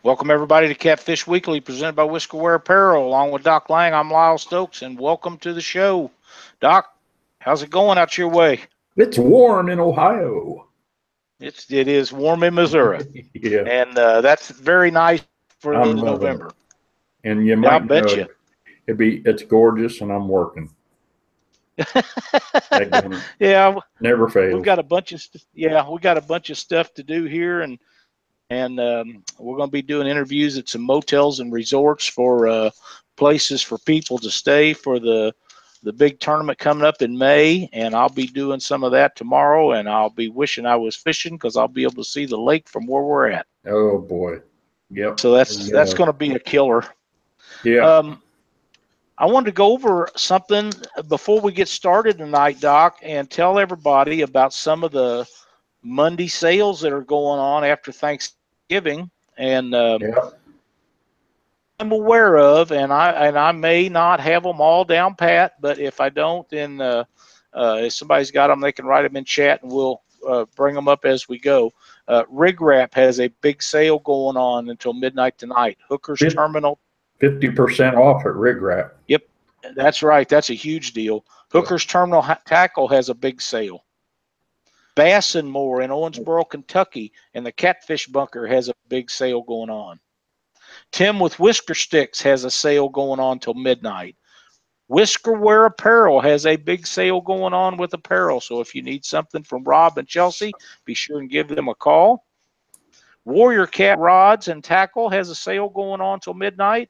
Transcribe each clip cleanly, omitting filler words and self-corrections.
Welcome everybody to Catfish Weekly, presented by Whiskerware Apparel. Along with Doc Lang, I'm Lyle Stokes, and welcome to the show. Doc, how's it going out your way? It's warm in Ohio. It is warm in Missouri, Yeah, and that's very nice for I'm loving it. November. And you Yeah, I might bet know you. it's gorgeous, and I'm working. That Yeah, never we've fails. got a bunch of we got a bunch of stuff to do here, and we're going to be doing interviews at some motels and resorts for places for people to stay for the big tournament coming up in May, and I'll be doing some of that tomorrow, and I'll be wishing I was fishing because I'll be able to see the lake from where we're at. Oh boy. Yep. So that's going to be a killer. Yeah. Um, I wanted to go over something before we get started tonight, Doc, and tell everybody about some of the Monday sales that are going on after Thanksgiving, and Yeah. I'm aware of, and I may not have them all down pat, but if I don't, then if somebody's got them, they can write them in chat, and we'll bring them up as we go. Rig Wrap has a big sale going on until midnight tonight. Hooker's Terminal. 50% off at Rig Wrap. Yep, that's right. That's a huge deal. Yeah. Hooker's Terminal Tackle has a big sale. Bass and More in Owensboro, Kentucky, and the Catfish Bunker has a big sale going on. Tim with Whisker Sticks has a sale going on till midnight. Whiskerware Apparel has a big sale going on with apparel. So if you need something from Rob and Chelsea, be sure and give them a call. Warrior Cat Rods and Tackle has a sale going on till midnight.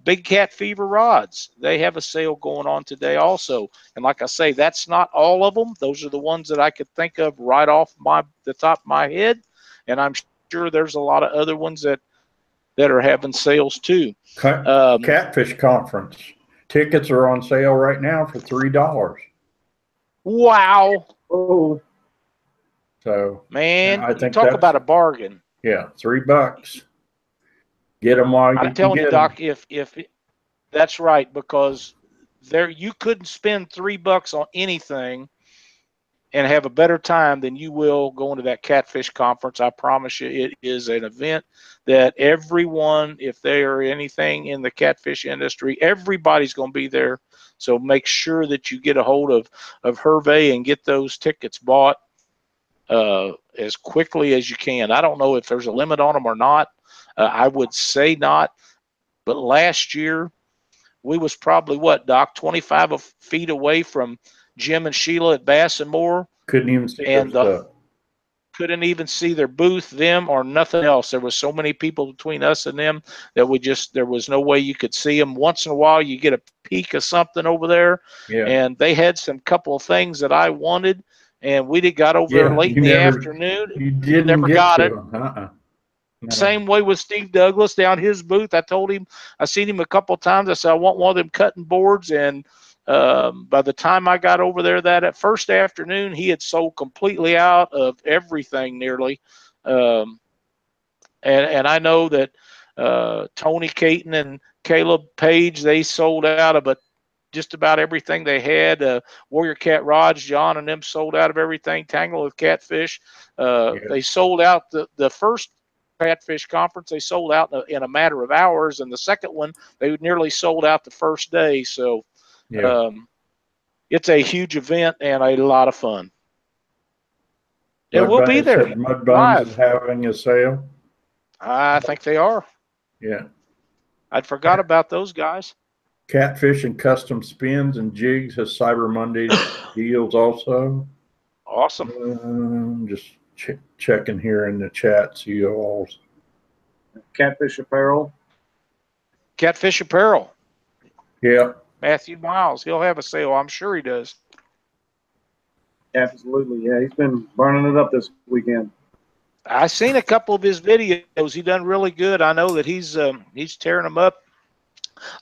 Big Cat Fever Rods, they have a sale going on today also. And like I say, that's not all of them. Those are the ones that I could think of right off the top of my head. And I'm sure there's a lot of other ones that are having sales too. Catfish Conference. Tickets are on sale right now for $3. Wow. Oh. So man, I think talk about a bargain. Yeah, $3. Get them while you I'm telling you, Doc, them. if that's right, because there you couldn't spend $3 on anything and have a better time than you will going to that Catfish Conference. I promise you, it is an event that everyone, if they are anything in the catfish industry, everybody's going to be there. So make sure that you get a hold of Hervé and get those tickets bought as quickly as you can. I don't know if there's a limit on them or not. I would say not. But last year, we was probably, what, Doc, 25 feet away from Jim and Sheila at Bass and More. Couldn't even see their stuff. Couldn't even see their booth, them, or nothing else. There was so many people between us and them that there was no way you could see them. Once in a while, you get a peek of something over there. Yeah. And they had some couple of things that I wanted, and we got over there late in the afternoon. You didn't never got it. No. Same way with Steve Douglas down his booth. I told him, I seen him a couple of times. I said, I want one of them cutting boards. And by the time I got over there that first afternoon, he had sold completely out of everything nearly. And I know that Tony Caton and Caleb Page, they sold out of just about everything they had. Warrior Cat Rods, John and them sold out of everything. Tangle with Catfish. They sold out the first Catfish Conference. They sold out in a matter of hours, and the second one they nearly sold out the first day. So it's a huge event and a lot of fun. And we'll be there. Mudbones is having a sale. I think they are. Yeah, I'd forgot about those guys. Catfish and Custom Spins and Jigs has Cyber Monday deals also. Awesome. Just checking here in the chat, see you all. Catfish Apparel. Catfish Apparel. Yeah. Matthew Miles, he'll have a sale. I'm sure he does. Absolutely, yeah. He's been burning it up this weekend. I seen a couple of his videos. He done really good. I know that he's tearing them up.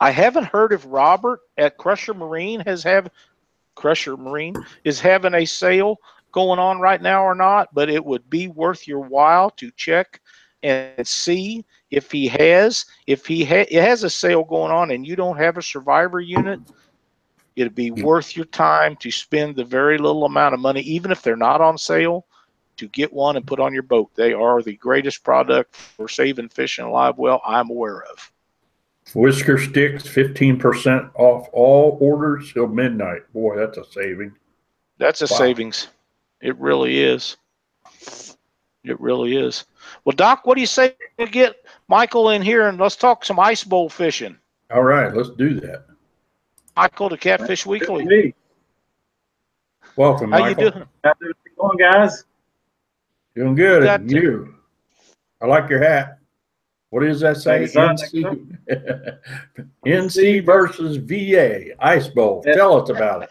I haven't heard if Robert at Crusher Marine is having a sale going on right now or not, but it would be worth your while to check and see if he has. If it has a sale going on and you don't have a survivor unit, it'd be worth your time to spend the very little amount of money, even if they're not on sale, to get one and put on your boat. They are the greatest product for saving fish in a live well I'm aware of. Whisker Sticks, 15% off all orders till midnight. Boy, that's a saving. That's a Wow. savings. It really is. It really is. Well, Doc, what do you say we get Michael in here and let's talk some ice bowl fishing? All right, let's do that. Michael to Catfish Weekly. Hey, Welcome, How Michael. you doing? how's everything going, guys? Doing good. Got And you? I like your hat. What does that say? Thank you, NC, NC versus VA Ice Bowl. Yeah. Tell us about it.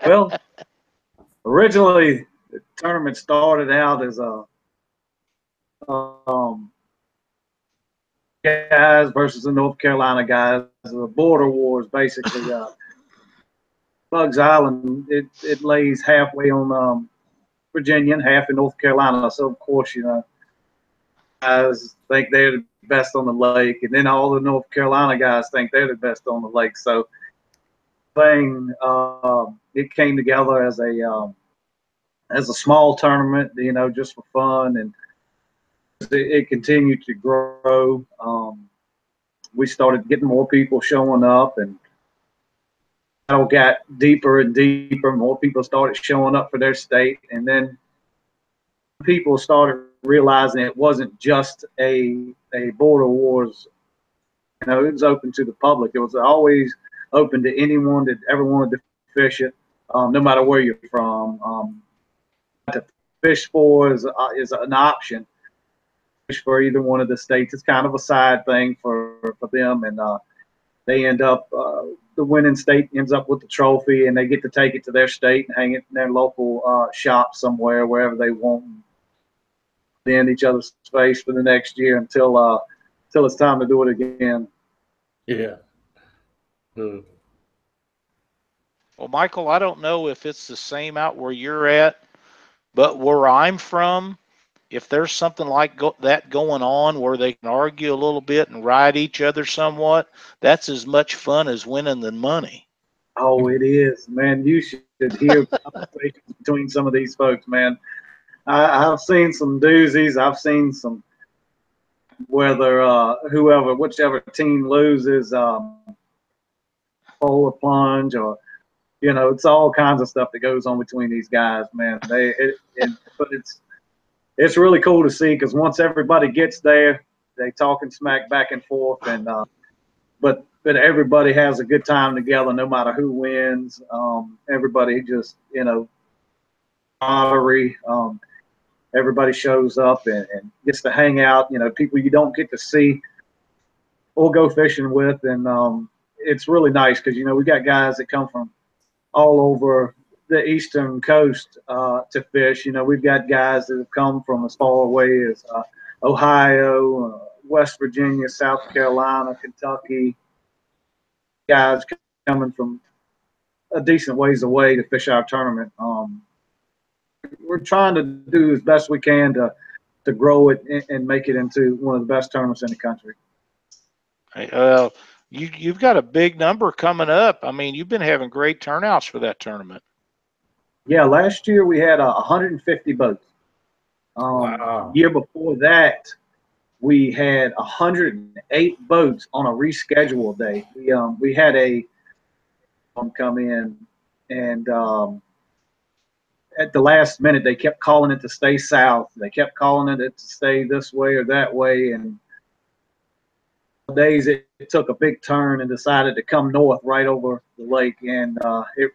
Well, originally the tournament started out as a guys versus the North Carolina guys. The border wars, basically. Bugs Island, it lays halfway on Virginia and half in North Carolina. So of course, guys think they're the best on the lake, and then all the North Carolina guys think they're the best on the lake. So, it came together as a small tournament, just for fun, and it continued to grow. We started getting more people showing up, and it got deeper and deeper. More people started showing up for their state, and then people started realizing it wasn't just a border wars. It was open to the public. It was always open to anyone that ever wanted to fish it, no matter where you're from. To fish for is an option. Fish for either one of the states. It's kind of a side thing for them, and they end up the winning state ends up with the trophy, and they get to take it to their state and hang it in their local shop somewhere, wherever they want. In each other's face for the next year until it's time to do it again. Yeah. Well, Michael, I don't know if it's the same out where you're at, but where I'm from, if there's something like that going on where they can argue a little bit and ride each other somewhat, that's as much fun as winning the money. Oh, it is, man. You should hear conversations between some of these folks, man. I've seen some doozies. I've seen some whether whichever team loses, polar plunge, or it's all kinds of stuff that goes on between these guys, man. But it's really cool to see, because once everybody gets there, they talking smack back and forth, and but everybody has a good time together, no matter who wins. Everybody just camaraderie. Everybody shows up and gets to hang out. People you don't get to see or go fishing with, and it's really nice because we got guys that come from all over the eastern coast to fish. We've got guys that have come from as far away as Ohio, West Virginia, South Carolina, Kentucky. Guys coming from a decent ways away to fish our tournament. We're trying to do as best we can to grow it and make it into one of the best tournaments in the country. You've got a big number coming up. I mean, you've been having great turnouts for that tournament. Yeah, last year we had 150 boats. Wow. Year before that, we had 108 boats on a rescheduled day. We had a come in, and at the last minute they kept calling it to stay south. They kept calling it to stay this way or that way, and days it took a big turn and decided to come north right over the lake, and it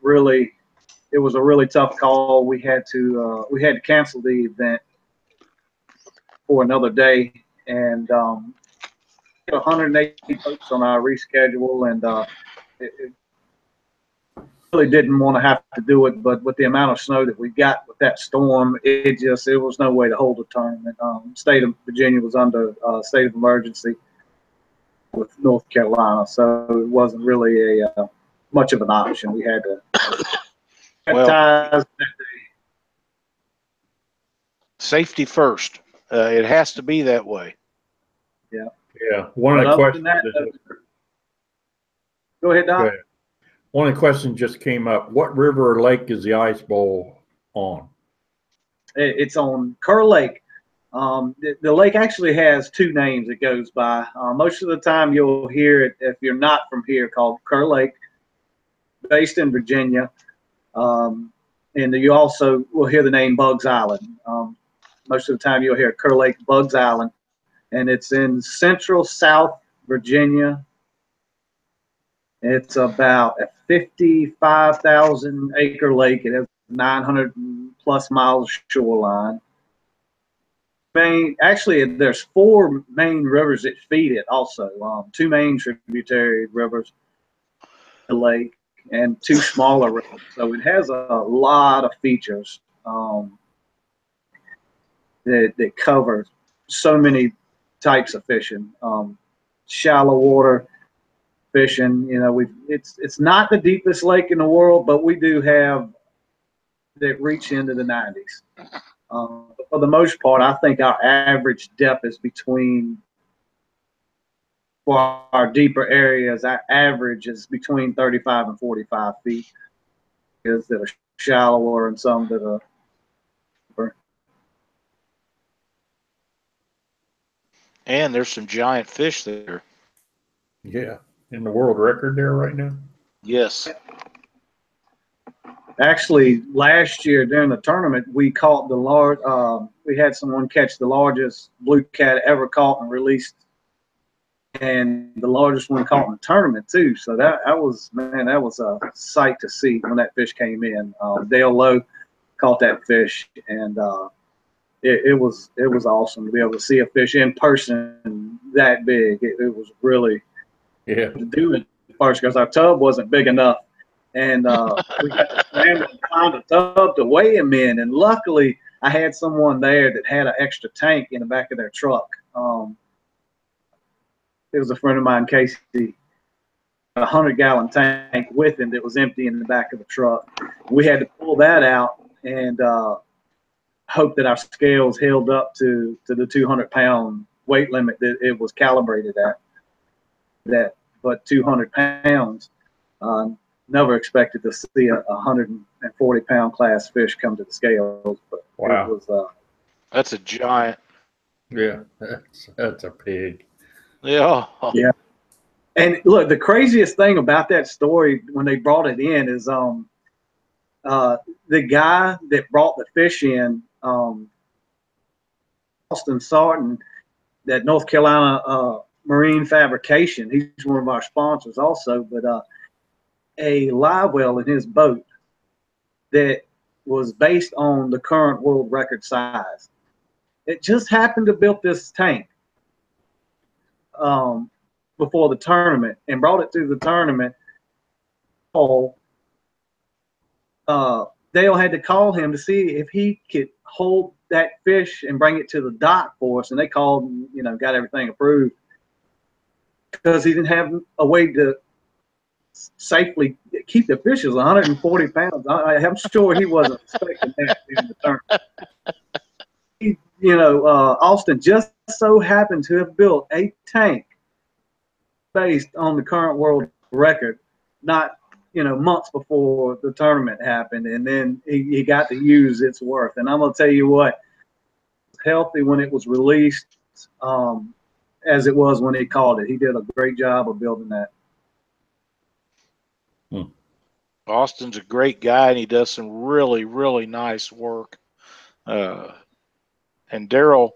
was a really tough call. We had to cancel the event for another day, and 108 boats on our reschedule, and it really didn't want to have to do it, but with the amount of snow that we got with that storm, it was no way to hold a tournament. State of Virginia was under state of emergency with North Carolina, so it wasn't really a much of an option. We had to ties that day. Safety first. It has to be that way. Yeah. Yeah. One of the questions. Go ahead, Doc. Go ahead. One of the questions just came up. What river or lake is the ice bowl on? It's on Kerr Lake. The lake actually has two names it goes by. Most of the time you'll hear it, if you're not from here, called Kerr Lake, based in Virginia. And you also will hear the name Bugs Island. Most of the time you'll hear Kerr Lake, Bugs Island, and it's in central South Virginia. It's about a 55,000 acre lake. It has 900 plus miles shoreline. Actually, there's 4 main rivers that feed it also. 2 main tributary rivers, the lake, and 2 smaller rivers. So it has a lot of features that cover so many types of fishing. Shallow water fishing, it's not the deepest lake in the world, but we do have that reach into the 90s. For the most part, I think our average depth is for our deeper areas, our average is between 35 and 45 feet. Is that are shallower and some that are deeper. And there's some giant fish there. Yeah, in the world record there right now. Yes. Actually, last year during the tournament, we caught we had someone catch the largest blue cat ever caught and released, and the largest one caught in the tournament too. So that was a sight to see when that fish came in. Dale Lowe caught that fish, and it was awesome to be able to see a fish in person that big. It was really to do it first because our tub wasn't big enough. And we had to scramble and find a tub to weigh him in. And luckily, I had someone there that had an extra tank in the back of their truck. It was a friend of mine, Casey, a 100-gallon tank with him that was empty in the back of the truck. We had to pull that out and hope that our scales held up to the 200-pound weight limit that it was calibrated at. But 200 pounds. Never expected to see a 140-pound class fish come to the scales. But wow, it was, that's a giant. Yeah, that's a pig. Yeah. Yeah. And look, the craziest thing about that story when they brought it in is the guy that brought the fish in, Austin Sarton, that North Carolina Marine Fabrication. He's one of our sponsors also, but a live well in his boat that was based on the current world record size. It just happened to build this tank before the tournament and brought it to the tournament. Dale had to call him to see if he could hold that fish and bring it to the dock for us, and they called and got everything approved because he didn't have a way to safely keep the fish. Is 140 pounds. I'm sure he wasn't expecting that in the tournament. Austin just so happened to have built a tank based on the current world record, not months before the tournament happened, and then he got to use its worth. And I'm gonna tell you what, it was healthy when it was released, as it was when he caught it. He did a great job of building that. Austin's a great guy, and he does some really, really nice work. And Daryl,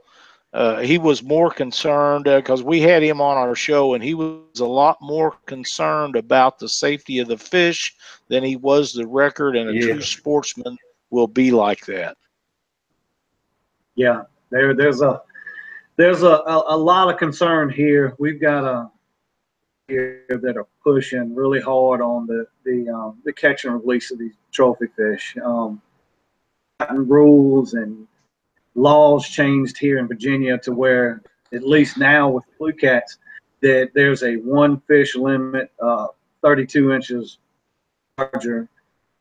he was more concerned because we had him on our show, and he was a lot more concerned about the safety of the fish than he was the record, and a true sportsman will be like that. Yeah, there's a lot of concern here. We've got here that are pushing really hard on the catch and release of these trophy fish. Rules and laws changed here in Virginia to where, at least now with blue cats, that there's a 1 fish limit, 32 inches larger,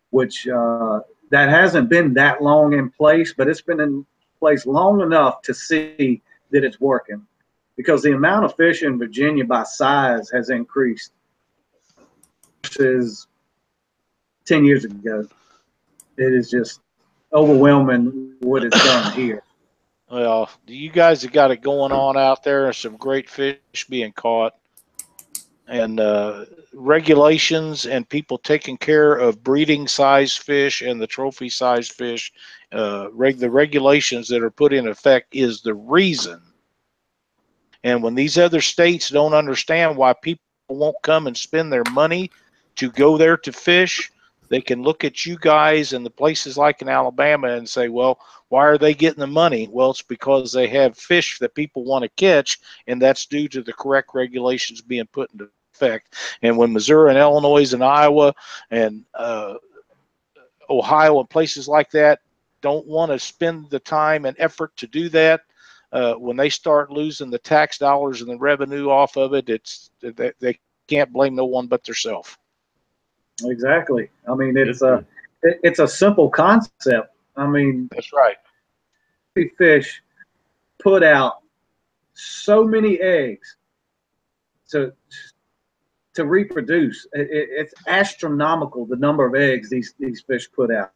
which that hasn't been that long in place, but it's been in place long enough to see that it's working, because the amount of fish in Virginia by size has increased versus 10 years ago. It is just overwhelming what it's done here. Well, you guys have got it going on out there. Some great fish being caught, and regulations and people taking care of breeding size fish and the trophy size fish. The regulations that are put in effect is the reason. And when these other states don't understand why people won't come and spend their money to go there to fish, they can look at you guys and the places like in Alabama and say, well, why are they getting the money? Well, it's because they have fish that people want to catch, and that's due to the correct regulations being put into effect. And when Missouri and Illinois and Iowa and Ohio and places like that don't want to spend the time and effort to do that, when they start losing the tax dollars and the revenue off of it, they can't blame no one but themselves. Exactly. I mean, it's a simple concept. I mean, that's right. Fish put out so many eggs to reproduce. It's astronomical the number of eggs these fish put out.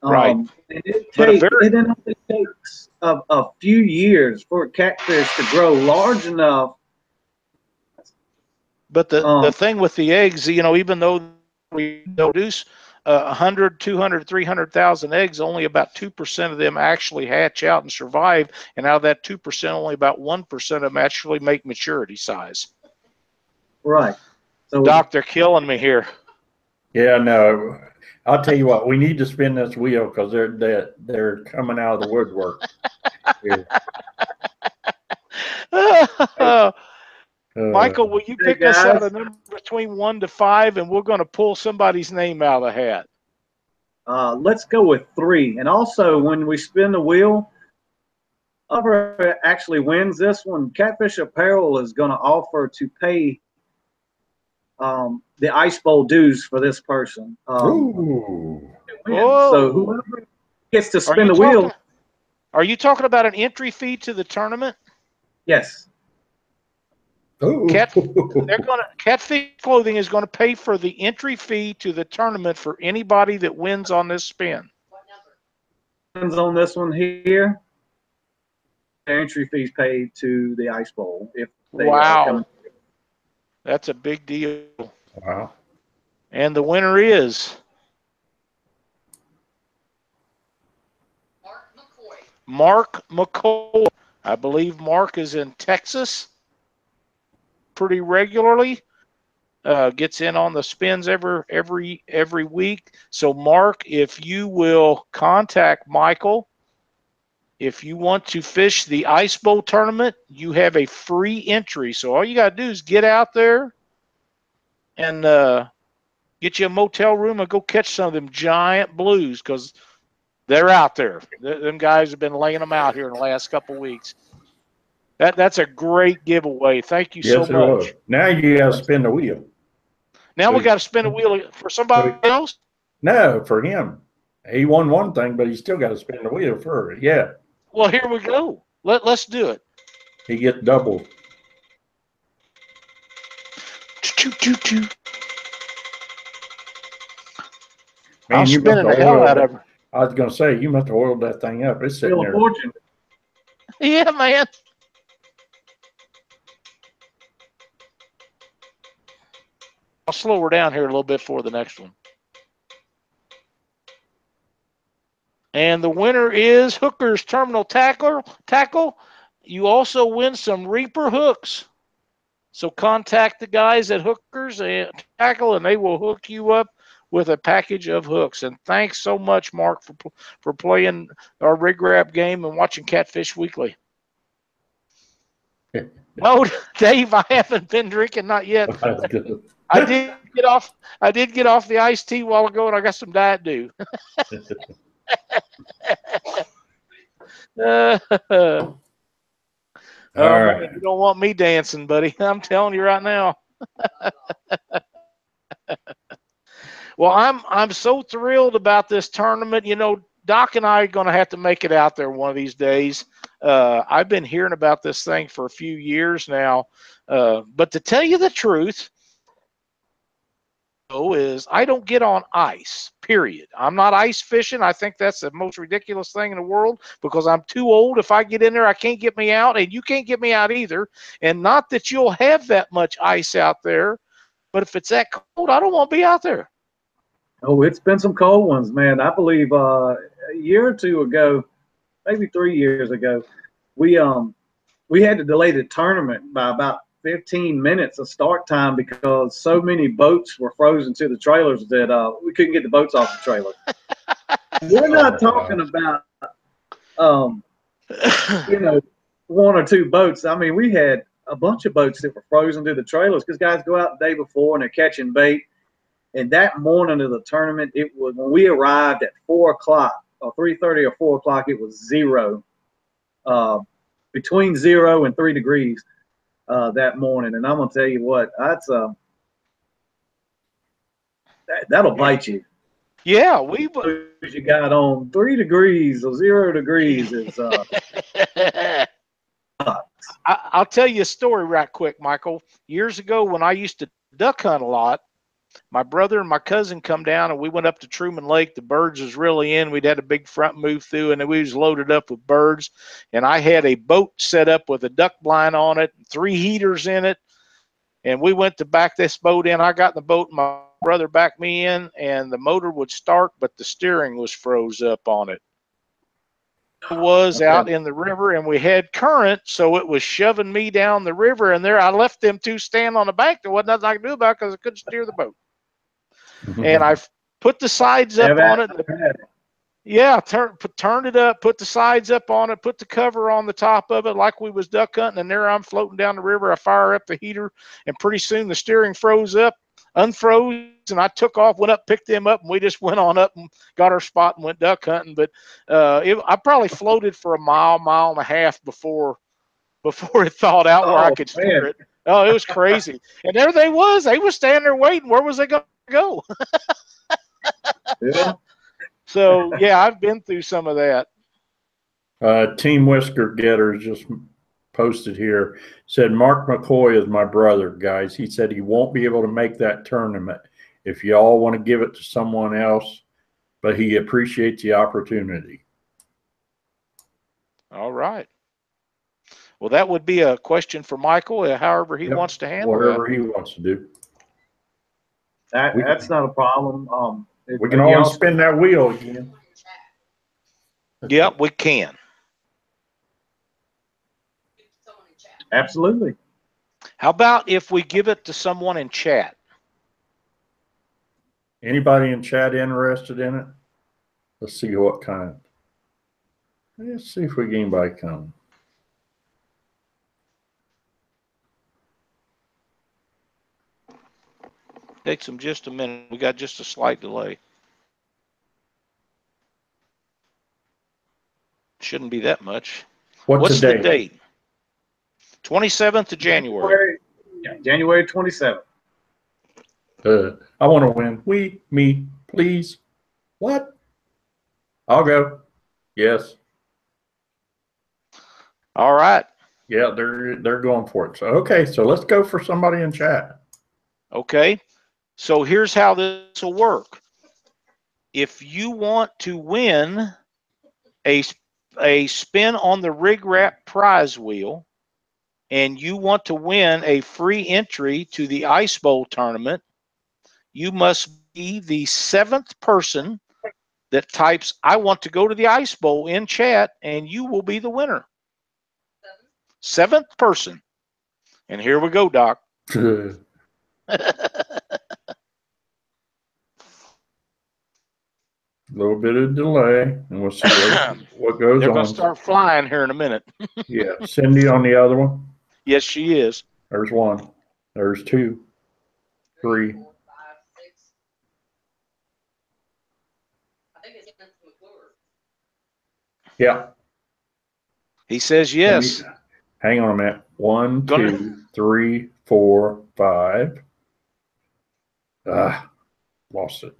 Right. And it only takes a few years for catfish to grow large enough. But the thing with the eggs, even though we produce 100, 200, 300,000 eggs, only about 2% of them actually hatch out and survive. And out of that 2%, only about 1% of them actually make maturity size. Right. So, Doc, they're killing me here. Yeah, no. I'll tell you what, we need to spin this wheel because they're coming out of the woodwork. Michael, will you pick us out a number between 1 to 5, and we're going to pull somebody's name out of the hat? Let's go with 3. And also, when we spin the wheel, whoever actually wins this one, Catfish Apparel is going to offer to pay the Ice Bowl dues for this person. So whoever gets to spin the wheel. Are you talking about an entry fee to the tournament? Yes. Catfish Clothing is going to pay for the entry fee to the tournament for anybody that wins on this spin. Wins on this one here. The entry fees paid to the Ice Bowl if they wow. That's a big deal. Wow. And the winner is Mark McCoy. I believe Mark is in Texas pretty regularly. Gets in on the spins every week. So Mark, if you will contact Michael, if you want to fish the Ice Bowl tournament, you have a free entry. So all you got to do is get out there and get you a motel room and go catch some of them giant blues because they're out there. Them guys have been laying them out here in the last couple of weeks. That's a great giveaway. Thank you so much. Was. Now you got to spin the wheel. Now we got to spin a wheel for somebody else? No, for him. He won one thing, but he still got to spin the wheel for it. Yeah. Well, here we go. Let's do it. He gets double. Man, I'm spinning the hell out of her. I was going to say, you must have oiled that thing up. It's sitting there. Yeah, man. I'll slow her down here a little bit for the next one. And the winner is Hooker's Terminal Tackle. You also win some Reaper hooks. So contact the guys at Hookers and Tackle, and they will hook you up with a package of hooks. And thanks so much, Mark, for playing our rig wrap game and watching Catfish Weekly. No, Dave, I haven't been drinking, not yet. I did get off the iced tea a while ago, and I got some Diet Dew. Right. Man, you don't want me dancing, buddy. I'm telling you right now. Well, I'm so thrilled about this tournament. You know, Doc and I are going to have to make it out there one of these days. I've been hearing about this thing for a few years now. But to tell you the truth, is I don't get on ice, period. I'm not ice fishing. I think that's the most ridiculous thing in the world because I'm too old. If I get in there, I can't get me out, and you can't get me out either. And not that you'll have that much ice out there, but if it's that cold, I don't want to be out there. Oh, it's been some cold ones, man. I believe a year or two ago, maybe 3 years ago, we had to delay the tournament by about 15 minutes of start time because so many boats were frozen to the trailers that we couldn't get the boats off the trailer. We're not talking about, you know, one or two boats. I mean, we had a bunch of boats that were frozen to the trailers because guys go out the day before and they're catching bait. And that morning of the tournament, it was when we arrived at 4 o'clock or 3:30 or 4 o'clock, it was zero, between 0 and 3 degrees that morning. And I'm gonna tell you what, that's that'll bite you. Yeah, you got on 3 degrees or 0 degrees is. I'll tell you a story right quick, Michael. Years ago, when I used to duck hunt a lot, my brother and my cousin come down and we went up to Truman Lake. The birds was really in. We'd had a big front move through and we was loaded up with birds. And I had a boat set up with a duck blind on it, 3 heaters in it. And we went to back this boat in. I got in the boat and my brother backed me in and the motor would start, but the steering was froze up on it. It was out in the river and we had current, so it was shoving me down the river, and there I left them two stand on the bank. There wasn't nothing I could do about it because I couldn't steer the boat. And I put the sides up on it. Yeah, turned it up, put the sides up on it, put the cover on the top of it like we was duck hunting, and there I'm floating down the river. I fire up the heater, and pretty soon the steering froze up, unfroze, and I took off, went up, picked them up, and we just went on up and got our spot and went duck hunting. But I probably floated for a mile and a half before it thawed out where I could steer it. Oh, it was crazy. And there they was. They was standing there waiting. Where was they going to go? Yeah. So, yeah, I've been through some of that. Team Whisker Getters just posted here, said Mark McCoy is my brother, guys. He said he won't be able to make that tournament if y'all want to give it to someone else, but he appreciates the opportunity. All right. Well, that would be a question for Michael, however he wants to handle whatever that. he wants to do. That's not a problem. We can always spin that wheel again. Yep, we can. Absolutely. How about if we give it to someone in chat? Anybody in chat interested in it? Let's see what kind. Let's see if we get anybody come. Takes them just a minute. We got just a slight delay. Shouldn't be that much. What's the date? 27th of January. January 27th. I want to win. Me, please. What? I'll go. Yes. All right. Yeah, they're going for it. So okay, so let's go for somebody in chat. Okay. So here's how this will work. If you want to win a spin on the Rig Wrap prize wheel, and you want to win a free entry to the Ice Bowl tournament, you must be the 7th person that types, I want to go to the Ice Bowl in chat, and you will be the winner. 7th person. And here we go, Doc. A little bit of delay, and we'll see what goes on. They're going to start flying here in a minute. Yeah. Cindy on the other one? Yes, she is. There's one. There's 2, 3. 4, 5, 6. I think it's McClure. Yeah. He says yes. Hang on a minute. 1, 2, 3, 4, 5. Lost it.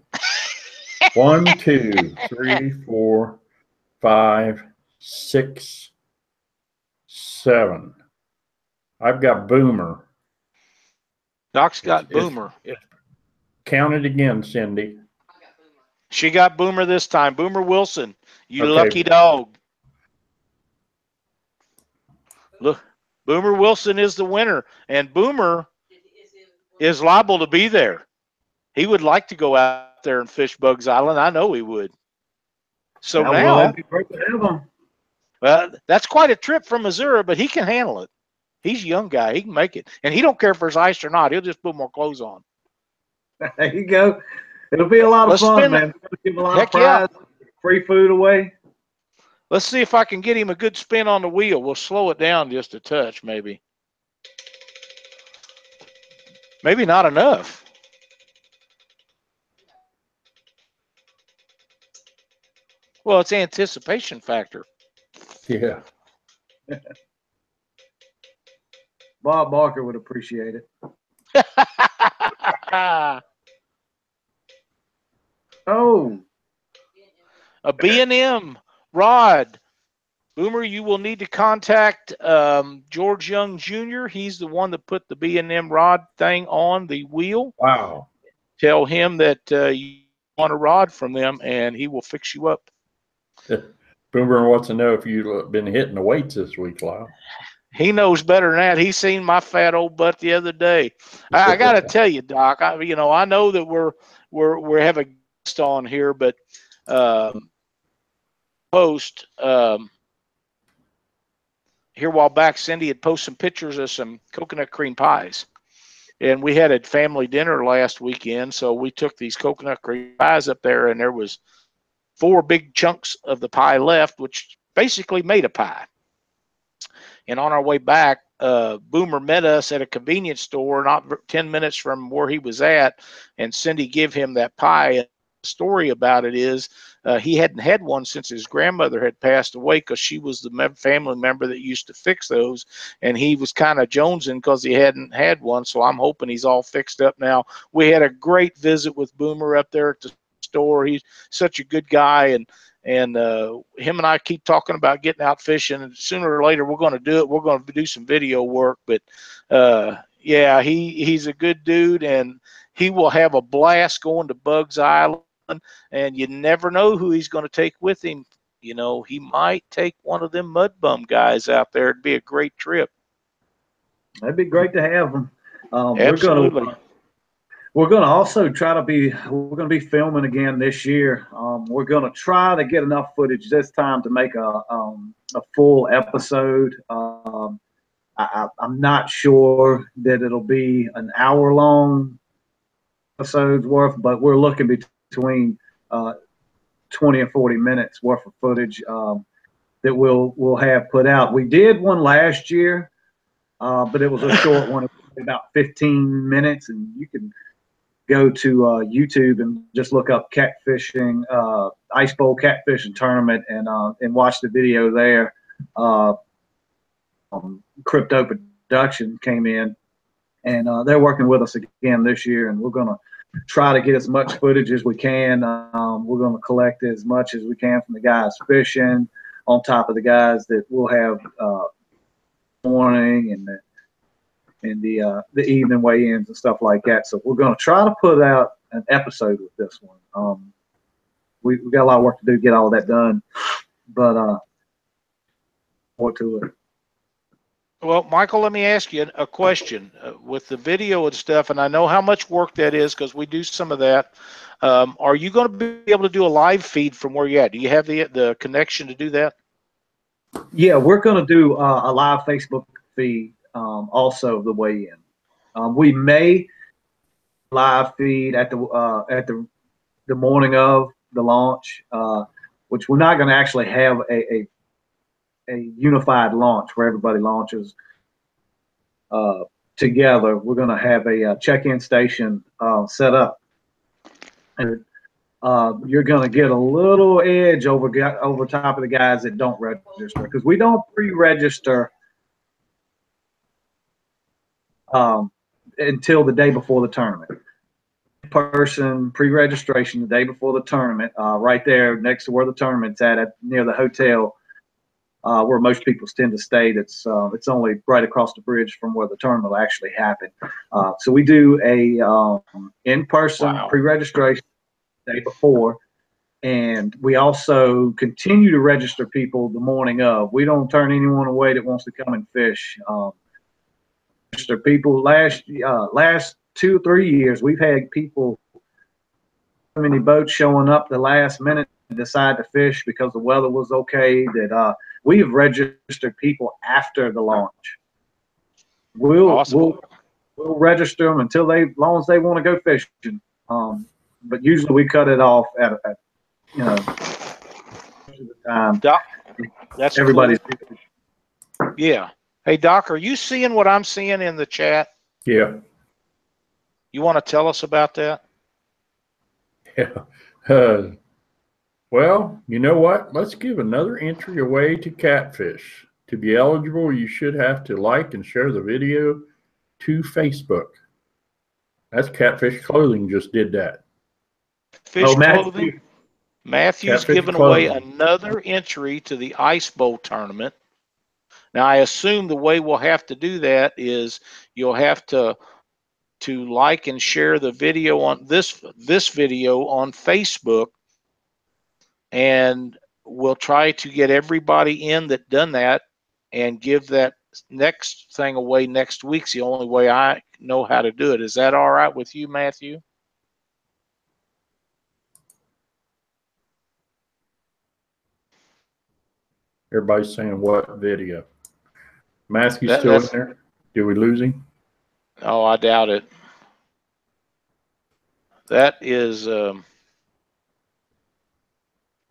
1, 2, 3, 4, 5, 6, 7. I've got Boomer. Doc's got Boomer. Count it again, Cindy. I got Boomer. She got Boomer this time. Boomer Wilson, you Okay. lucky dog. Boomer, Look, Boomer Wilson is the winner, and Boomer is it? is liable to be there. He would like to go out there and fish Bugs Island. I know he would. So Well, now, it'd be great to have them. well, that's quite a trip from Missouri, but he can handle it. He's a young guy. He can make it. And he don't care if there's ice or not. He'll just put more clothes on. There you go. It'll be a lot of Let's fun, spin man. We're gonna give a lot of Heck yeah. prize, free food away. Let's see if I can get him a good spin on the wheel. We'll slow it down just a touch, maybe. Maybe not enough. Well, it's anticipation factor. Yeah. Bob Barker would appreciate it. Oh, A B&M rod. Boomer, you will need to contact George Young Jr. He's the one that put the B&M rod thing on the wheel. Wow. Tell him that you want a rod from them, and he will fix you up. Boomer wants to know if you've been hitting the weights this week, Lyle. He knows better than that. He seen my fat old butt the other day. I got to tell you, Doc. I know that we're having a guest on here, but post here a while back, Cindy had posted some pictures of some coconut cream pies, and we had a family dinner last weekend. So we took these coconut cream pies up there, and there was 4 big chunks of the pie left, which basically made a pie. And on our way back, Boomer met us at a convenience store, not 10 minutes from where he was at, and Cindy gave him that pie. And the story about it is he hadn't had one since his grandmother had passed away, because she was the family member that used to fix those, and he was kind of jonesing because he hadn't had one. So I'm hoping he's all fixed up now. We had a great visit with Boomer up there at the store. He's such a good guy, and him and I keep talking about getting out fishing, and sooner or later we're going to do it. We're going to do some video work, but yeah, he's a good dude, and he will have a blast going to Bugs Island, and you never know who he's going to take with him. You know, he might take one of them mud bum guys out there. It'd be a great trip. that'd be great to have them. Absolutely. We're going to also we're going to be filming again this year. We're going to try to get enough footage this time to make a full episode. I'm not sure that it'll be an hour-long episode's worth, but we're looking between 20 and 40 minutes worth of footage that we'll have put out. We did one last year, but it was a short one, about 15 minutes, and you can go to YouTube and just look up catfishing, Ice Bowl catfishing tournament, and watch the video there. Crypto Production came in, and they're working with us again this year, and we're going to try to get as much footage as we can. We're going to collect as much as we can from the guys fishing, on top of the guys that we'll have morning and the evening weigh-ins and stuff like that. So we're going to try to put out an episode with this one. We got a lot of work to do to get all of that done, but more to it. Well, Michael, let me ask you a question with the video and stuff, and I know how much work that is because we do some of that. Are you going to be able to do a live feed from where you're at? Do you have the connection to do that? Yeah, we're going to do a live Facebook feed also the weigh-in. We may live feed at the morning of the launch, which we're not going to actually have a unified launch where everybody launches together. We're going to have a check-in station set up, and you're going to get a little edge over top of the guys that don't register, because we don't pre-register until the day before the tournament. Person pre-registration the day before the tournament, right there next to where the tournament's at near the hotel. where most people tend to stay. It's only right across the bridge from where the tournament will actually happen. So we do a in-person pre-registration the day before, and we also continue to register people the morning of. We don't turn anyone away that wants to come and fish. Register people. Last 2 or 3 years, we've had people, so many boats showing up the last minute to decide to fish because the weather was okay, that we have registered people after the launch. We'll register them until as long as they want to go fishing. But usually we cut it off at the time. Doc, that's everybody's cool. Yeah. Hey, Doc, are you seeing what I'm seeing in the chat? Yeah. You want to tell us about that? Yeah. Well, you know what? Let's give another entry away to Catfish. To be eligible, you should have to like and share the video to Facebook. That's Catfish Clothing just did that. Fish Clothing. Matthew's giving away another entry to the Ice Bowl tournament. Now, I assume the way we'll have to do that is you'll have to like and share the video on this video on Facebook, and we'll try to get everybody in that done that and give that next thing away next week's the only way I know how to do it. Is that all right with you, Matthew? Everybody's saying what video? Matthew's still in there? Did we lose him? Oh, I doubt it. That is yeah,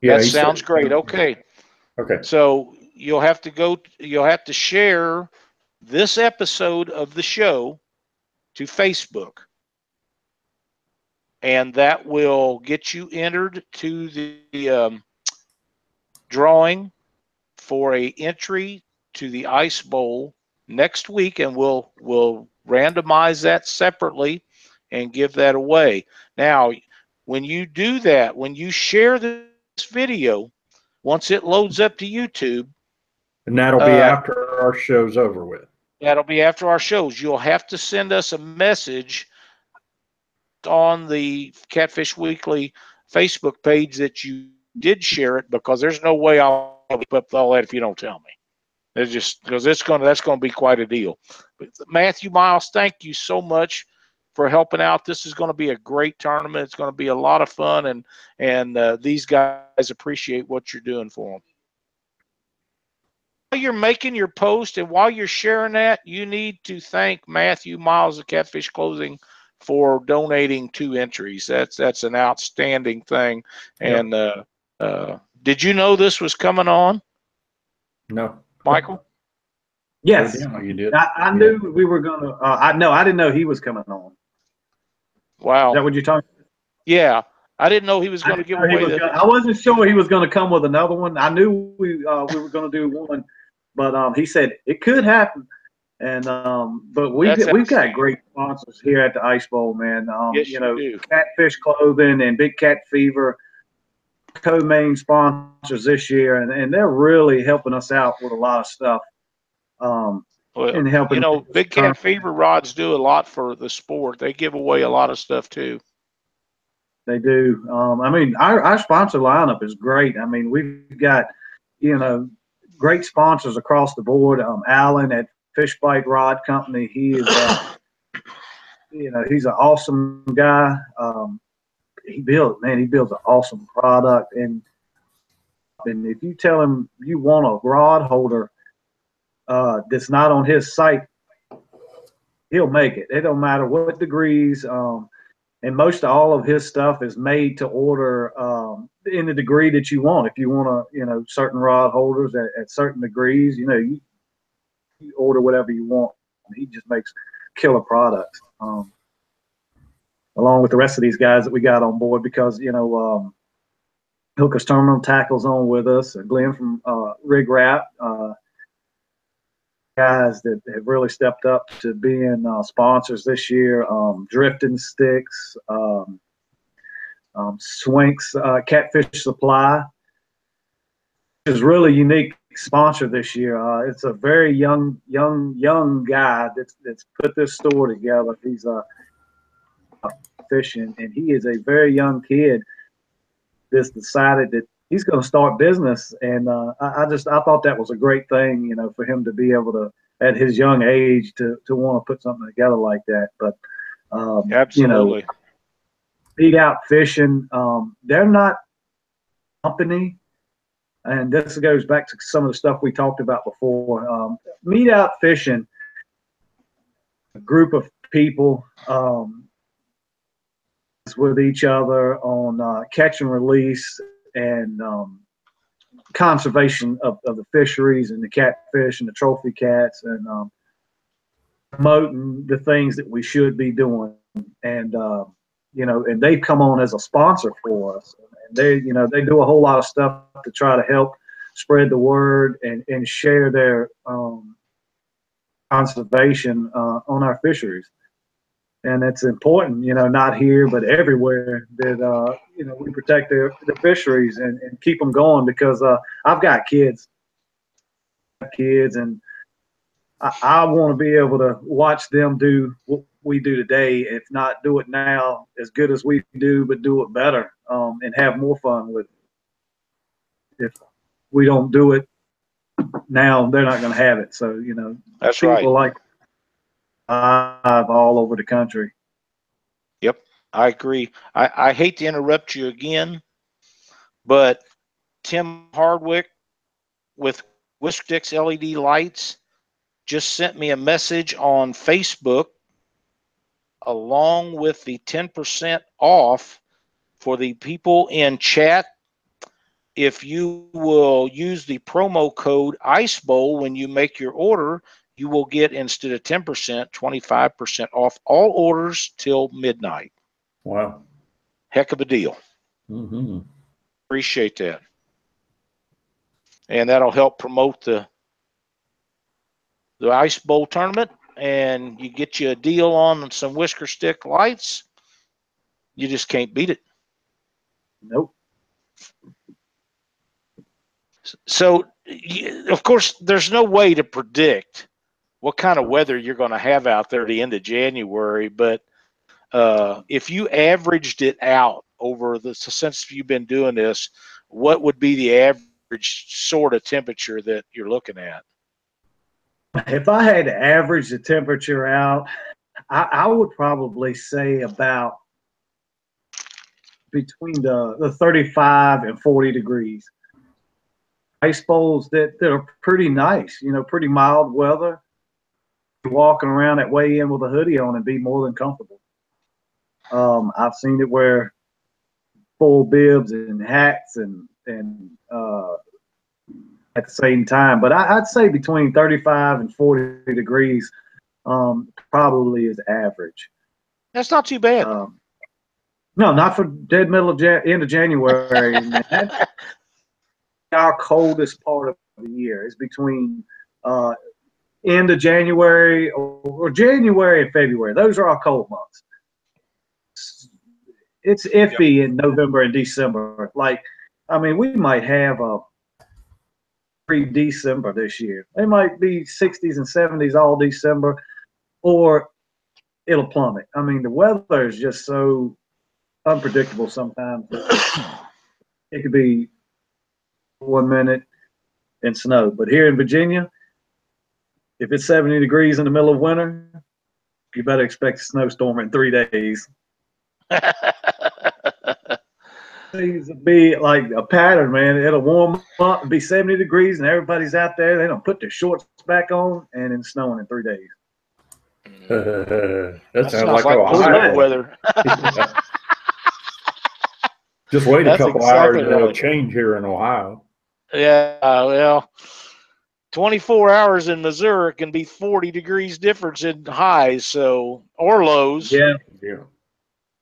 that sounds great. Okay. Okay. So you'll have to share this episode of the show to Facebook, and that will get you entered to the drawing for a entry to the Ice Bowl next week, and we'll randomize that separately and give that away. Now, when you do that, when you share this video, once it loads up to YouTube, and that'll be after our show's over with. That'll be after our shows. You'll have to send us a message on the Catfish Weekly Facebook page that you did share it, because there's no way I'll keep up with all that if you don't tell me. It's just because that's going to be quite a deal. But Matthew Miles, thank you so much for helping out. This is going to be a great tournament. It's going to be a lot of fun, and these guys appreciate what you're doing for them. While you're making your post and while you're sharing that, you need to thank Matthew Miles of Catfish Clothing for donating 2 entries. That's an outstanding thing. And did you know this was coming on? No. Michael? Yes. Yeah, you did. I knew we were going to. I didn't know he was coming on. Wow. Is that what you're talking about? Yeah. I didn't know he was going to give away I wasn't sure he was going to come with another one. I knew we were going to do one, but he said it could happen. And but we've got great sponsors here at the Ice Bowl, man. Yes, you do. Catfish Clothing and Big Cat Fever, co-main sponsors this year, and they're really helping us out with a lot of stuff. And helping. Big Cat Fever rods do a lot for the sport. They give away a lot of stuff too. They do. I mean, our sponsor lineup is great. I mean, we've got, great sponsors across the board. Alan at Fish Bite Rod Company, he is, he's an awesome guy. He builds an awesome product. And if you tell him you want a rod holder that's not on his site, he'll make it. It don't matter what degrees. And most all of his stuff is made to order in the degree that you want. If you want to, certain rod holders at certain degrees, you order whatever you want. He just makes killer products, along with the rest of these guys that we got on board, because, Hooker's Terminal Tackle's on with us, Glenn from Rig Wrap, guys that have really stepped up to being sponsors this year. Drifting Sticks, Swink's Catfish Supply is really unique sponsor this year. It's a very young guy that's put this store together. He's fishing, and he is a very young kid that's decided that he's going to start business. And I thought that was a great thing, you know, for him to be able to, at his young age, to want to put something together like that. But Absolutely. you know, Eat Out Fishing, they're not a company. And this goes back to some of the stuff we talked about before. Meat Out Fishing, a group of people with each other on catch and release and conservation of the fisheries and the catfish and the trophy cats, and promoting the things that we should be doing. And you know, and they've come on as a sponsor for us. And they, you know, they do a whole lot of stuff to try to help spread the word and share their conservation on our fisheries. And it's important, you know, not here but everywhere, that you know, we protect the fisheries and keep them going, because I've got kids, and I want to be able to watch them do what we do today, if not do it now as good as we do, but do it better, and have more fun with it. If we don't do it now, they're not going to have it. So, you know, That's people right. like all over the country. Yep, I agree. I hate to interrupt you again, but Tim Hardwick with Whisk Sticks LED lights just sent me a message on Facebook along with the 10% off for the people in chat. If you will use the promo code Ice Bowl when you make your order, you will get, instead of 10%, 25% off all orders till midnight. Wow. Heck of a deal. Mm-hmm. Appreciate that. And that'll help promote the Ice Bowl tournament, and you get you a deal on some Whisker Stick lights. You just can't beat it. Nope. So, of course, there's no way to predict what kind of weather you're going to have out there at the end of January. But if you averaged it out over since you've been doing this, what would be the average sort of temperature that you're looking at? If I had to average the temperature out, I would probably say about between the 35 and 40 degrees. Ice bowls that are pretty nice, you know, pretty mild weather. Walking around that way in with a hoodie on and be more than comfortable. I've seen it where full bibs and hats and at the same time, but I'd say between 35 and 40 degrees probably is average. That's not too bad. No, not for dead middle of end of January. That's our coldest part of the year. Is between end of January or January and February. Those are our cold months. It's iffy in November and December. Like, I mean, we might have a pre-December this year. It might be 60s and 70s all December, or it'll plummet. I mean, the weather is just so unpredictable sometimes. It could be 1 minute and snow. But here in Virginia, if it's 70 degrees in the middle of winter, you better expect a snowstorm in 3 days. Seems to be like a pattern, man. It'll warm up and be 70 degrees, and everybody's out there. They don't put their shorts back on, and it's snowing in 3 days. That sounds like Missouri weather. Just wait a couple exactly hours, it'll right. change here in Ohio. Yeah, well, 24 hours in Missouri can be 40 degrees difference in highs, so, or lows. Yeah.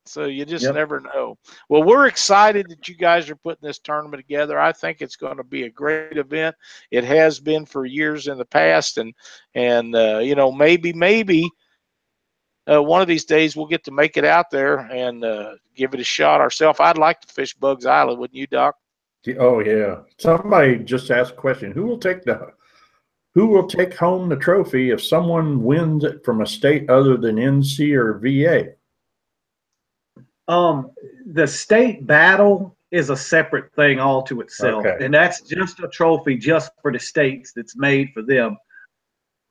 So you just never know. Well, we're excited that you guys are putting this tournament together. I think it's going to be a great event. It has been for years in the past, and you know, maybe one of these days we'll get to make it out there and give it a shot ourselves. I'd like to fish Bugs Island, wouldn't you, Doc? Oh yeah. Somebody just asked a question. Who will take home the trophy if someone wins it from a state other than NC or VA? The state battle is a separate thing all to itself, Okay. and that's just a trophy just for the states that's made for them.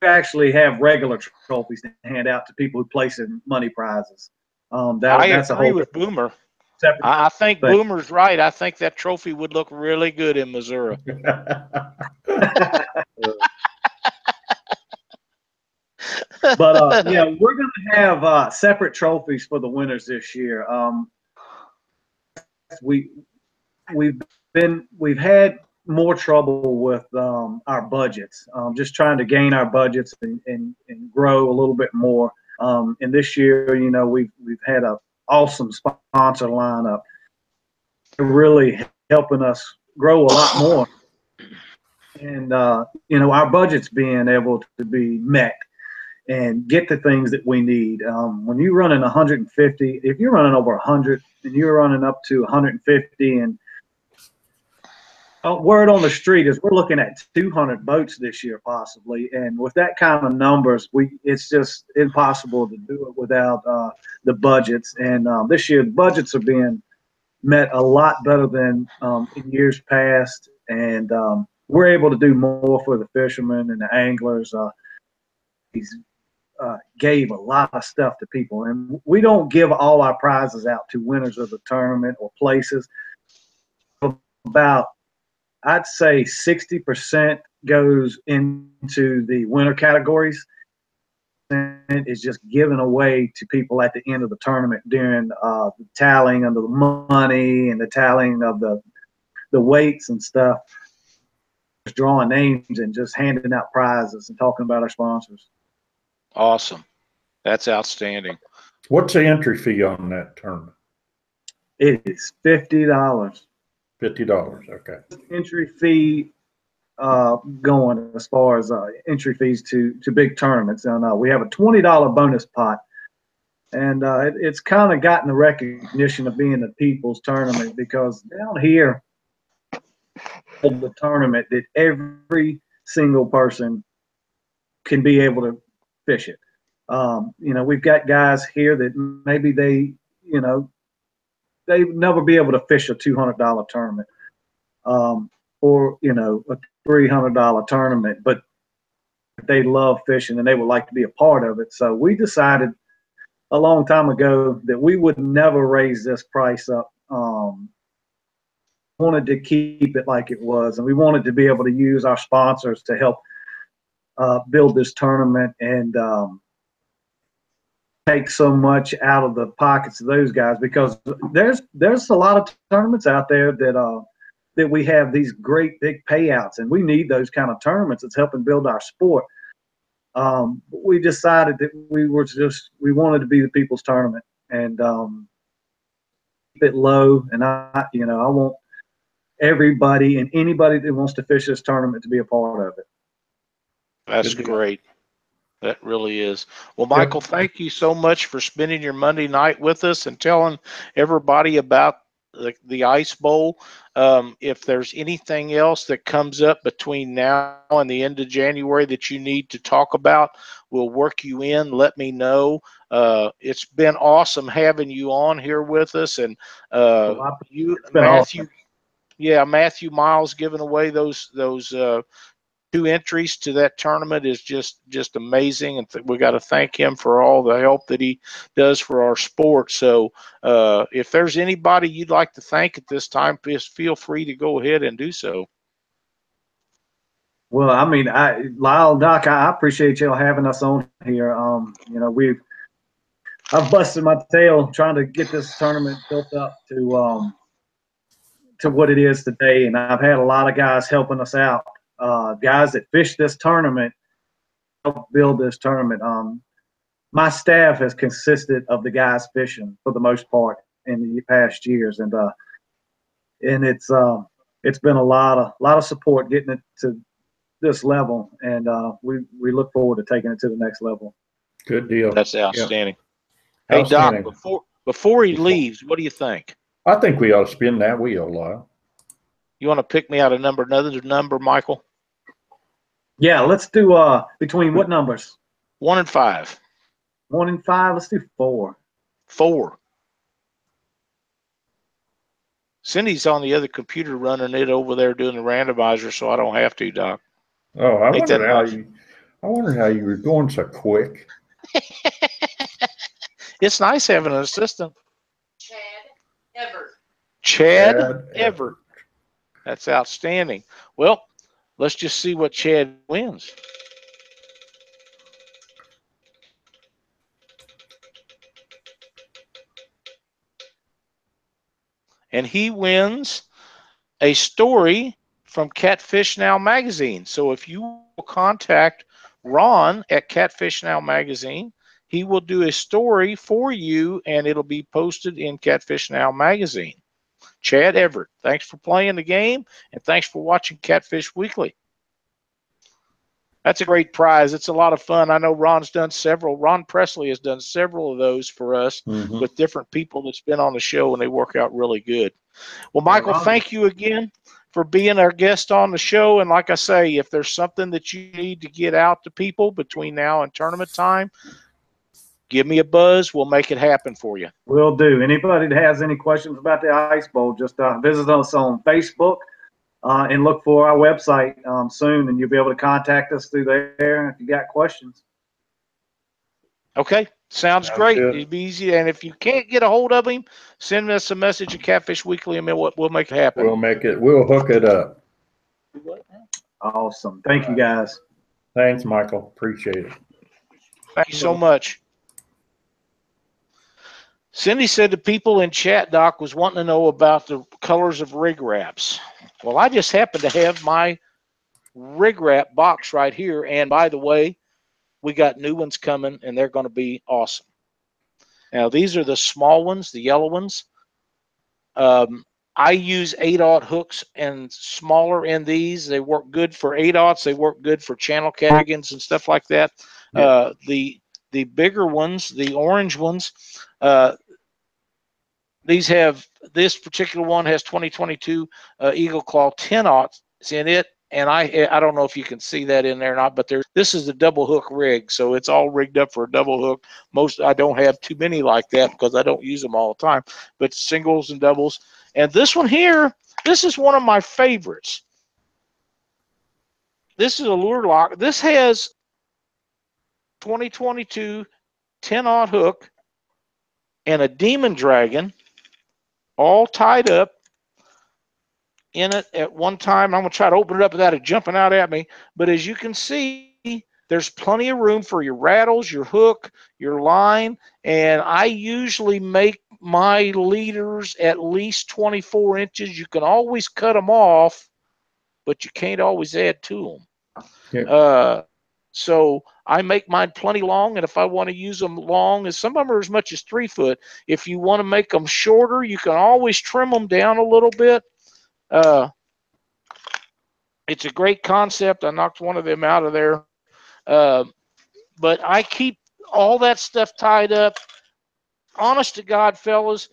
We actually have regular trophies to hand out to people who place in money prizes. That's a agree whole with Boomer. separate I think thing. Boomer's right. I think that trophy would look really good in Missouri. But yeah, we're going to have separate trophies for the winners this year. We've had more trouble with our budgets, just trying to gain our budgets and grow a little bit more. And this year, you know, we've had an awesome sponsor lineup. They're really helping us grow a lot more. And you know, our budget's being able to be met and get the things that we need. When you're running 150, if you're running over 100 and you're running up to 150, and word on the street is we're looking at 200 boats this year possibly. And with that kind of numbers, it's just impossible to do it without the budgets. And this year the budgets are being met a lot better than in years past. And we're able to do more for the fishermen and the anglers. He's gave a lot of stuff to people, and we don't give all our prizes out to winners of the tournament or places. About, I'd say 60% goes into the winner categories, and is just given away to people at the end of the tournament during the tallying of the money and the tallying of the weights and stuff. Just drawing names and just handing out prizes and talking about our sponsors. Awesome. That's outstanding. What's the entry fee on that tournament? It is $50. $50. Okay. Entry fee going as far as entry fees to big tournaments. And we have a $20 bonus pot. And it's kind of gotten the recognition of being the people's tournament, because down here, the tournament that every single person can be able to fish it. You know, we've got guys here that maybe they never be able to fish a $200 tournament, or, you know, a $300 tournament, but they love fishing and they would like to be a part of it. So we decided a long time ago that we would never raise this price up. Wanted to keep it like it was, and we wanted to be able to use our sponsors to help build this tournament and take so much out of the pockets of those guys, because there's a lot of tournaments out there that we have these great big payouts, and we need those kind of tournaments. It's helping build our sport. We decided that we wanted to be the people's tournament and keep it low. And I want everybody and anybody that wants to fish this tournament to be a part of it. That's great. That really is. Well, Michael, thank you so much for spending your Monday night with us and telling everybody about the Ice Bowl. If there's anything else that comes up between now and the end of January that you need to talk about, we'll work you in. Let me know. It's been awesome having you on here with us, and Matthew. Awesome. Yeah, Matthew Miles giving away those 2 entries to that tournament is just amazing, and we got to thank him for all the help that he does for our sport. So if there's anybody you'd like to thank at this time, just feel free to go ahead and do so. Well, I mean, Lyle, Doc, I appreciate y'all having us on here. You know, I've busted my tail trying to get this tournament built up to what it is today, and I've had a lot of guys helping us out. Guys that fish this tournament, help build this tournament. My staff has consisted of the guys fishing for the most part in the past years, and it's been a lot of support getting it to this level, and we look forward to taking it to the next level. Good deal. That's outstanding. Yep. Hey, outstanding. Doc, before he leaves, what do you think? I think we ought to spin that wheel, Lyle. You want to pick me out another number, Michael? Yeah, let's do between what numbers? 1 and 5. 1 and 5. Let's do 4. 4. Cindy's on the other computer running it over there doing the randomizer, so I don't have to, Doc. Oh, I Ain't that wondered how you were going so quick. It's nice having an assistant. Chad Everett. Chad Everett. That's outstanding. Well, let's just see what Chad wins. And he wins a story from Catfish Now magazine. So if you will contact Ron at Catfish Now magazine, he will do a story for you and it'll be posted in Catfish Now magazine. Chad Everett, thanks for playing the game and thanks for watching Catfish Weekly. That's a great prize. It's a lot of fun. I know Ron's done several. Ron Presley has done several of those for us with different people that's been on the show, and they work out really good. Well, Michael, thank you again for being our guest on the show. And like I say, if there's something that you need to get out to people between now and tournament time, give me a buzz. We'll make it happen for you. Will do. Anybody that has any questions about the Ice Bowl, just visit us on Facebook. And look for our website soon, and you'll be able to contact us through there if you got questions. Okay, sounds great. It'd be easy. And if you can't get a hold of him, send us a message at Catfish Weekly, and we'll make it happen. We'll hook it up. Awesome. Thank you, guys. Thanks, Michael. Appreciate it. Thank you so much. Cindy said the people in chat, Doc, was wanting to know about the colors of rig wraps. Well, I just happen to have my rig wrap box right here. And by the way, we got new ones coming, and they're going to be awesome. Now, these are the small ones, the yellow ones. I use 8/0 hooks and smaller in these. They work good for 8/0s. They work good for channel cardigans and stuff like that. Yeah. The bigger ones, the orange ones, this particular one has 2022 Eagle Claw 10/0s in it, and I don't know if you can see that in there or not, but this is a double hook rig, so it's all rigged up for a double hook. I don't have too many like that because I don't use them all the time, but singles and doubles. And this one here, this is one of my favorites. This is a lure lock. This has 2022 10/0 hook and a demon dragon all tied up in it at one time. I'm going to try to open it up without it jumping out at me. But as you can see, there's plenty of room for your rattles, your hook, your line. And I usually make my leaders at least 24 inches. You can always cut them off, but you can't always add to them. Yeah. So I make mine plenty long, and if I want to use them long, and some of them are as much as 3 foot. If you want to make them shorter, you can always trim them down a little bit. It's a great concept. I knocked one of them out of there. But I keep all that stuff tied up. Honest to God, fellas,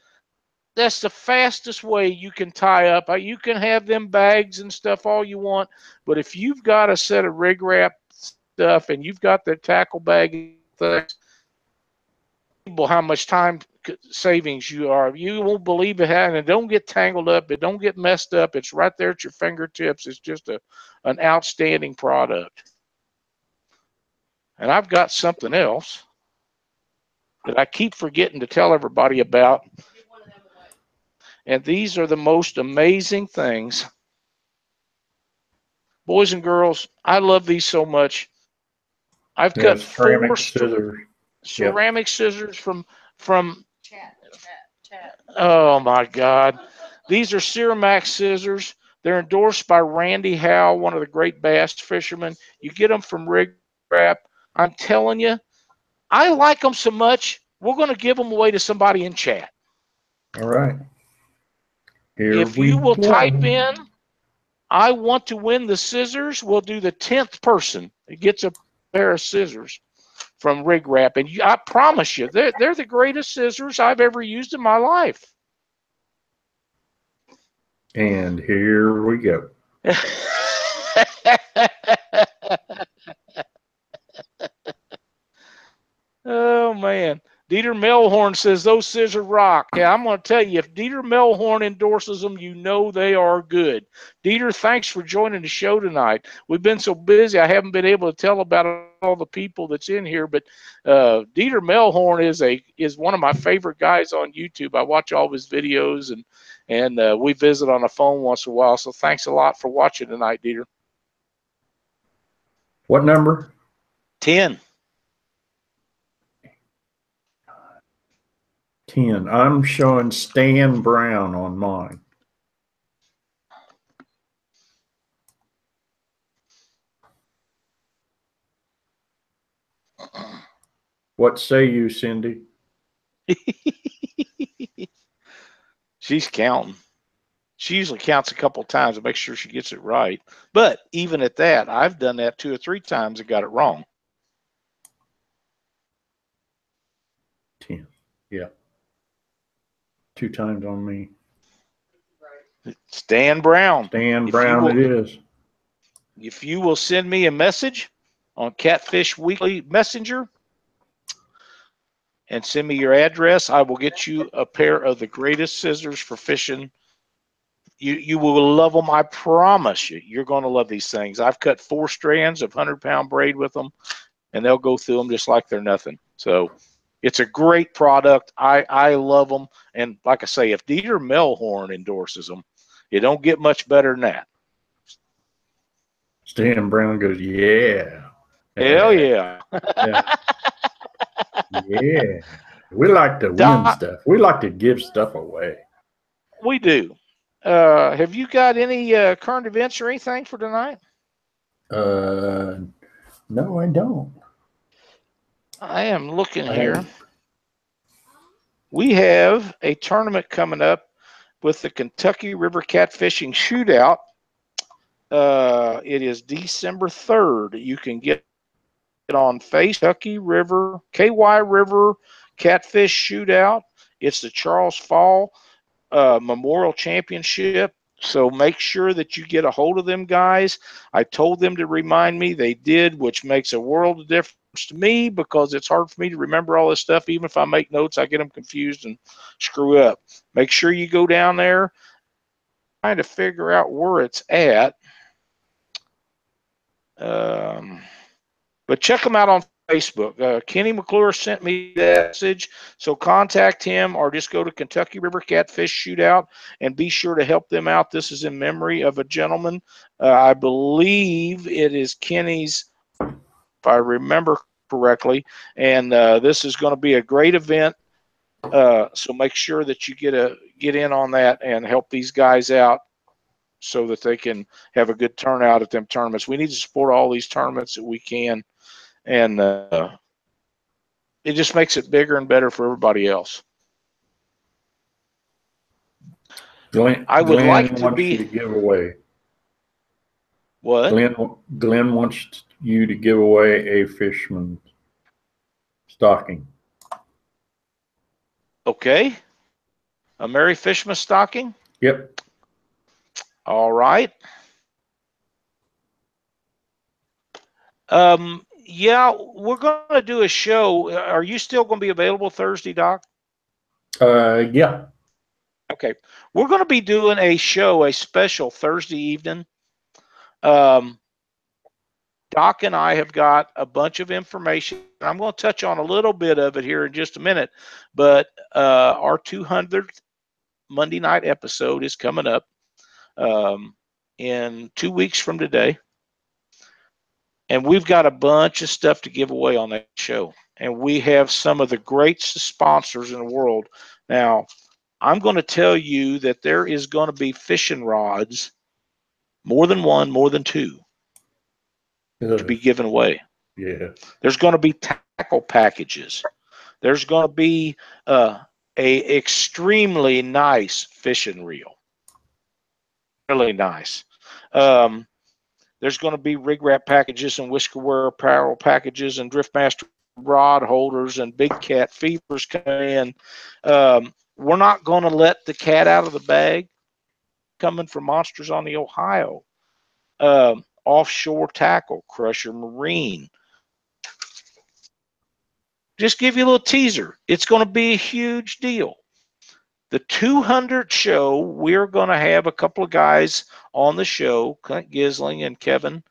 that's the fastest way you can tie up. You can have them bags and stuff all you want, but if you've got a set of rig wrap stuff and you've got the tackle bag things, how much time savings you won't believe it. And it don't get tangled up, it don't get messed up. It's right there at your fingertips. It's just an outstanding product. And I've got something else that I keep forgetting to tell everybody about. And these are the most amazing things. Boys and girls, I love these so much. I've cut 4 ceramic scissors from oh my God. These are Ceramax scissors. They're endorsed by Randy Howe, one of the great bass fishermen. You get them from Rig Wrap. I'm telling you, I like them so much, we're going to give them away to somebody in chat. All right. If you will type in, I want to win the scissors, we'll do the 10th person that gets a pair of scissors from Rig Wrap. And I promise you, they're the greatest scissors I've ever used in my life. And here we go. Oh, man. Dieter Melhorn says those scissors rock. Yeah, I'm going to tell you, if Dieter Melhorn endorses them, you know they are good. Dieter, thanks for joining the show tonight. We've been so busy, I haven't been able to tell about all the people that's in here, but Dieter Melhorn is one of my favorite guys on YouTube. I watch all of his videos, and we visit on the phone once in a while, so thanks a lot for watching tonight, Dieter. What number? 10. 10. I'm showing Stan Brown on mine. What say you, Cindy? She's counting. She usually counts a couple of times to make sure she gets it right. But even at that, I've done that 2 or 3 times and got it wrong. 10. Yeah. 2 times on me. Stan Brown. Stan Brown it is. If you will send me a message on Catfish Weekly Messenger and send me your address, I will get you a pair of the greatest scissors for fishing. You will love them. I promise you. You're going to love these things. I've cut 4 strands of 100-pound braid with them, and they'll go through them just like they're nothing. So it's a great product. I love them. And like I say, if Dieter Melhorn endorses them, it don't get much better than that. Stan Brown goes, yeah. Hell yeah. Yeah. We like to win stuff. We like to give stuff away. We do. Have you got any current events or anything for tonight? No, I don't. I am looking here. We have a tournament coming up with the Kentucky River Catfishing Shootout. It is December 3rd. You can get it on Kentucky River, KY River Catfish Shootout. It's the Charles Fall Memorial Championship. So make sure that you get a hold of them guys. I told them to remind me. They did, which makes a world of difference to me because it's hard for me to remember all this stuff. Even if I make notes, I get them confused and screw up. Make sure you go down there, trying to figure out where it's at. But check them out on Facebook. Kenny McClure sent me that message, so contact him or just go to Kentucky River Catfish Shootout and be sure to help them out. This is in memory of a gentleman. I believe it is Kenny's, if I remember correctly, and this is going to be a great event. So make sure that you get in on that and help these guys out so that they can have a good turnout at them tournaments. We need to support all these tournaments that we can. And it just makes it bigger and better for everybody else. I would like to you to give away. What? Glenn wants you to give away a Fishman stocking. Okay. A Merry Fishman stocking? Yep. All right. Yeah, we're going to do a show. Are you still going to be available Thursday, Doc? Yeah. Okay. We're going to be doing a show, a special Thursday evening. Doc and I have got a bunch of information. I'm going to touch on a little bit of it here in just a minute, but our 200th Monday night episode is coming up in 2 weeks from today. And we've got a bunch of stuff to give away on that show. And we have some of the greatest sponsors in the world. Now, I'm going to tell you that there is going to be fishing rods, more than one, more than 2, to be given away. Yeah. There's going to be tackle packages. There's going to be a extremely nice fishing reel. Really nice. There's going to be rig wrap packages and whiskerware apparel packages and Driftmaster rod holders and big cat feeders coming in. We're not going to let the cat out of the bag. coming from Monsters on the Ohio, Offshore Tackle, Crusher Marine. Just give you a little teaser. It's going to be a huge deal. The 200 show, we're going to have a couple of guys on the show, Clint Gisling and Kevin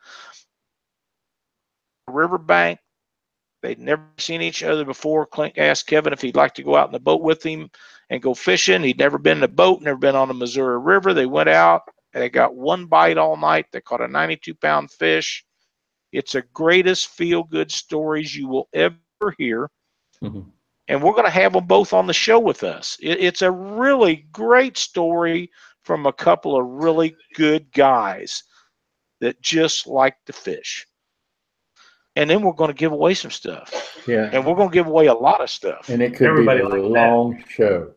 Riverbank. They'd never seen each other before. Clint asked Kevin if he'd like to go out in the boat with him and go fishing. He'd never been in a boat, never been on the Missouri River. They went out and they got one bite all night. They caught a 92-pound fish. It's the greatest feel-good stories you will ever hear. Mm-hmm. And we're going to have them both on the show with us. It's a really great story from a couple of really good guys that just like to fish. And then we're going to give away some stuff. Yeah. And we're going to give away a lot of stuff. And it could be a long show.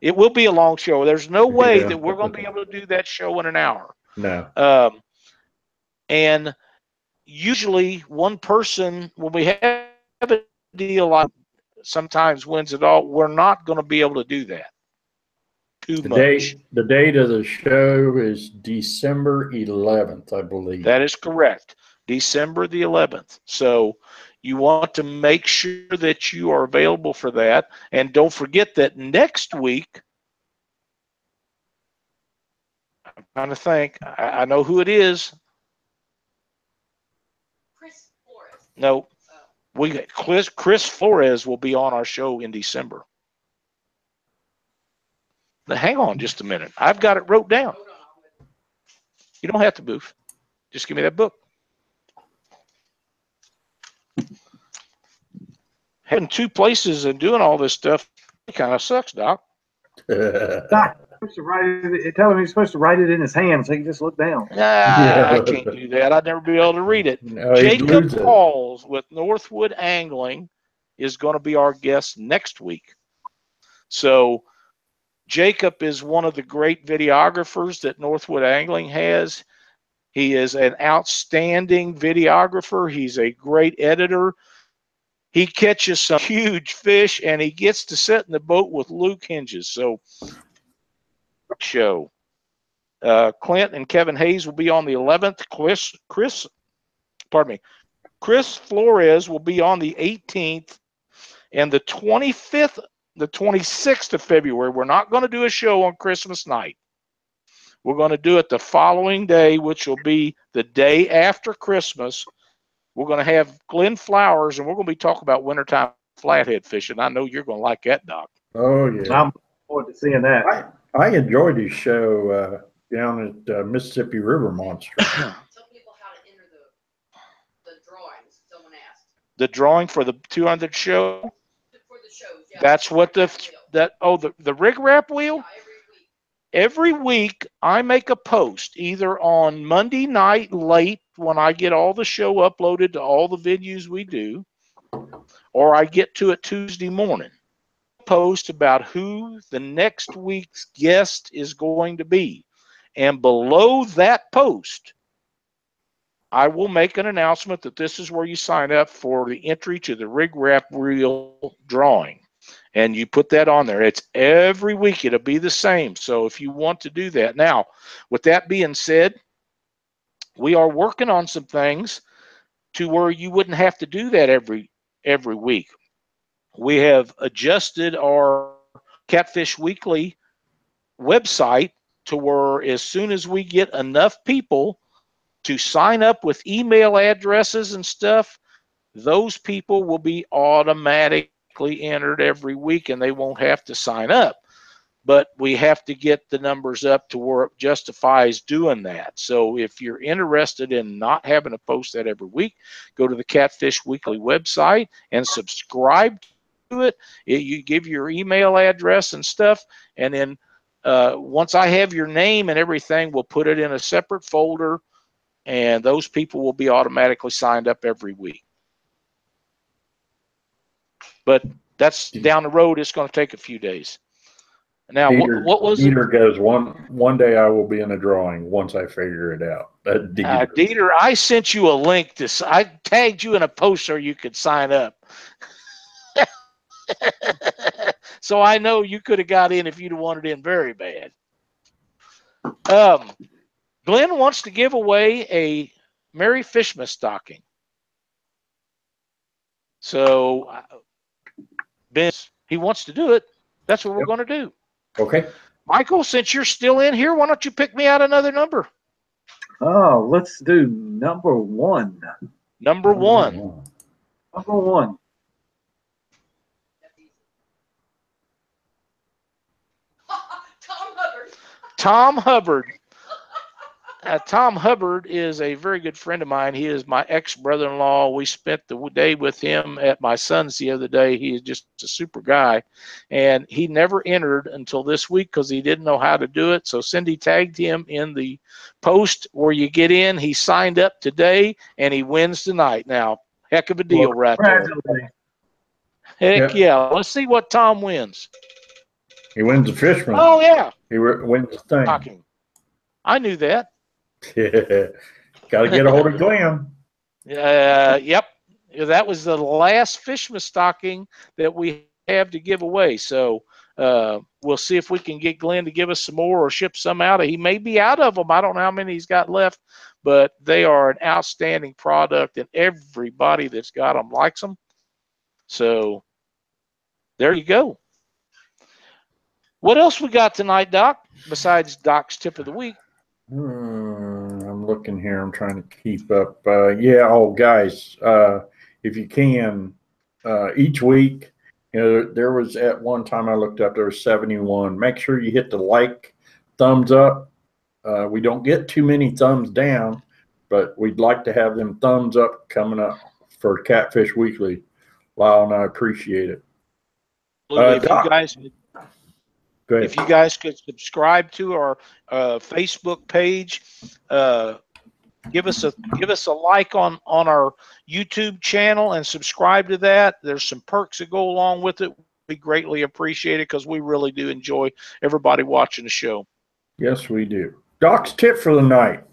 It will be a long show. There's no way that we're going to be able to do that show in an hour. No. And usually one person, when we have a deal like sometimes wins it all, we're not going to be able to do that too much. The date of the show is December 11th, I believe. That is correct. December the 11th. So you want to make sure that you are available for that. And don't forget that next week, I'm trying to think, I know who it is. Chris Flores. No. Chris Flores will be on our show in December. Now, hang on just a minute. I've got it wrote down. You don't have to move. Just give me that book. Having two places and doing all this stuff kind of sucks, Doc. Tell him he's supposed to write it in his hand so he can just look down. I can't do that. I'd never be able to read it. No, Jacob Pauls with Northwood Angling is going to be our guest next week. So Jacob is one of the great videographers that Northwood Angling has. He is an outstanding videographer. He's a great editor. He catches some huge fish, and he gets to sit in the boat with Luke Hinges. So show. Clint and Kevin Hayes will be on the 11th. Chris Flores will be on the 18th, and the 25th, the 26th of February. We're not going to do a show on Christmas night. We're going to do it the following day, which will be the day after Christmas. We're going to have Glenn Flowers, and we're going to be talking about wintertime flathead fishing. I know you're going to like that, Doc. Oh, yeah. I'm looking forward to seeing that. I enjoyed his show down at Mississippi River Monster. Tell people how to enter the drawings. Someone asked. The drawing for the 200 show? For the shows, yeah. That's what the rig wrap wheel? Yeah, Every week I make a post either on Monday night late when I get all the show uploaded to all the venues we do, or I get to it Tuesday morning. Post about who the next week's guest is going to be. And below that post, I will make an announcement that this is where you sign up for the entry to the rig wrap wheel drawing. And you put that on there. It's every week. It'll be the same. So if you want to do that. Now, with that being said, we are working on some things to where you wouldn't have to do that every week. We have adjusted our Catfish Weekly website to where as soon as we get enough people to sign up with email addresses and stuff, those people will be automatically entered every week and they won't have to sign up. But we have to get the numbers up to where it justifies doing that. So if you're interested in not having to post that every week, go to the Catfish Weekly website and subscribe to it. You give your email address and stuff, and then once I have your name and everything, we'll put it in a separate folder, and those people will be automatically signed up every week. But that's down the road. It's going to take a few days. Now, what was Dieter it? Goes, one day I will be in a drawing once I figure it out. Dieter, I sent you a link. I tagged you in a post so you could sign up. So I know you could have got in if you'd wanted in very bad. Glenn wants to give away a Merry Fishmas stocking. So, Ben, he wants to do it. That's what we're going to do. Okay. Michael, since you're still in here, why don't you pick me out another number? Oh, let's do number one. Number one. Number one. Tom Hubbard. Tom Hubbard. Tom Hubbard is a very good friend of mine. He is my ex-brother-in-law. We spent the day with him at my son's the other day. He is just a super guy. And he never entered until this week because he didn't know how to do it. So Cindy tagged him in the post where you get in. He signed up today, and he wins tonight. Now, heck of a deal right there. Heck yeah. Let's see what Tom wins. He wins the Fishman. Oh, yeah. He wins the thing. Stocking. I knew that. Got to get a hold of Glenn. Yep. That was the last Fishmas stocking that we have to give away. So we'll see if we can get Glenn to give us some more or ship some out. He may be out of them. I don't know how many he's got left, but they are an outstanding product, and everybody that's got them likes them. So there you go. What else we got tonight, Doc, besides Doc's tip of the week? I'm looking here. I'm trying to keep up. Guys, if you can, each week, there was at one time I looked up, there was 71. Make sure you hit the like, thumbs up. We don't get too many thumbs down, but we'd like to have them thumbs up coming up for Catfish Weekly. Wow, and I appreciate it. If you guys could subscribe to our Facebook page, give us a like on our YouTube channel and subscribe to that. There's some perks that go along with it. We greatly appreciate it because we really do enjoy everybody watching the show. Yes, we do. Doc's tip for the night.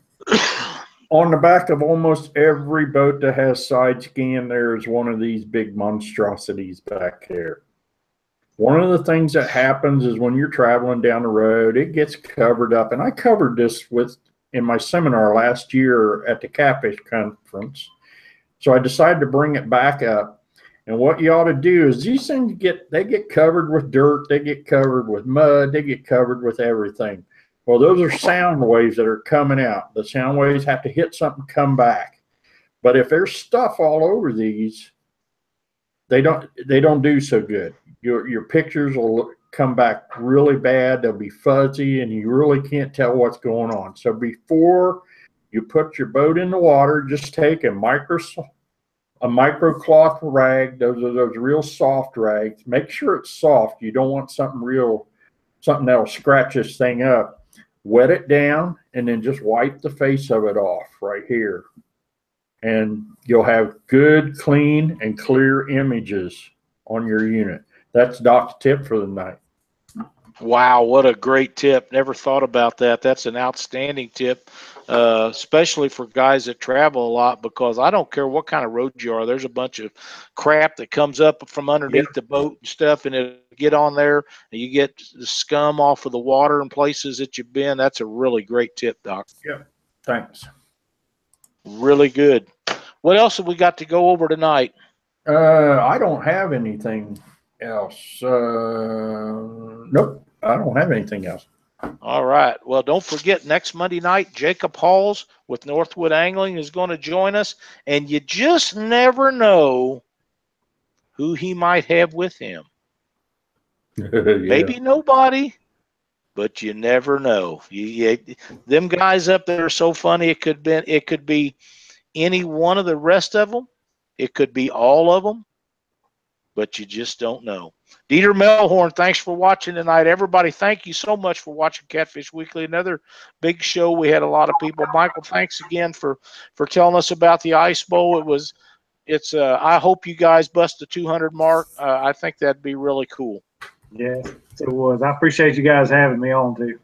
On the back of almost every boat that has side scan, there is one of these big monstrosities back there. One of the things that happens is when you're traveling down the road, it gets covered up. And I covered this in my seminar last year at the Catfish Conference. So I decided to bring it back up. And what you ought to do is these things get covered with dirt, they get covered with mud, they get covered with everything. Well, those are sound waves that are coming out. The sound waves have to hit something, come back. But if there's stuff all over these, they don't do so good. Your pictures will come back really bad. They'll be fuzzy, and you really can't tell what's going on. So before you put your boat in the water, just take a microcloth rag. Those are those real soft rags. Make sure it's soft. You don't want something that'll scratch this thing up. Wet it down, and then just wipe the face of it off right here. And you'll have good, clean, and clear images on your unit. That's Doc's tip for the night. Wow, what a great tip. Never thought about that. That's an outstanding tip, especially for guys that travel a lot, because I don't care what kind of road you are. There's a bunch of crap that comes up from underneath the boat and stuff, and it'll get on there, and you get the scum off of the water in places that you've been. That's a really great tip, Doc. Yeah, thanks. Really good. What else have we got to go over tonight? I don't have anything else. Nope, I don't have anything else. All right. Well, don't forget, next Monday night, Jacob Halls with Northwood Angling is going to join us, and you just never know who he might have with him. Maybe nobody, but you never know. Them guys up there are so funny. It could be any one of the rest of them. It could be all of them, but you just don't know. Dieter Melhorn, thanks for watching tonight. Everybody, thank you so much for watching Catfish Weekly. Another big show. We had a lot of people. Michael, thanks again for telling us about the Ice Bowl. I hope you guys bust the 200 mark. I think that'd be really cool. Yes, it was. I appreciate you guys having me on too.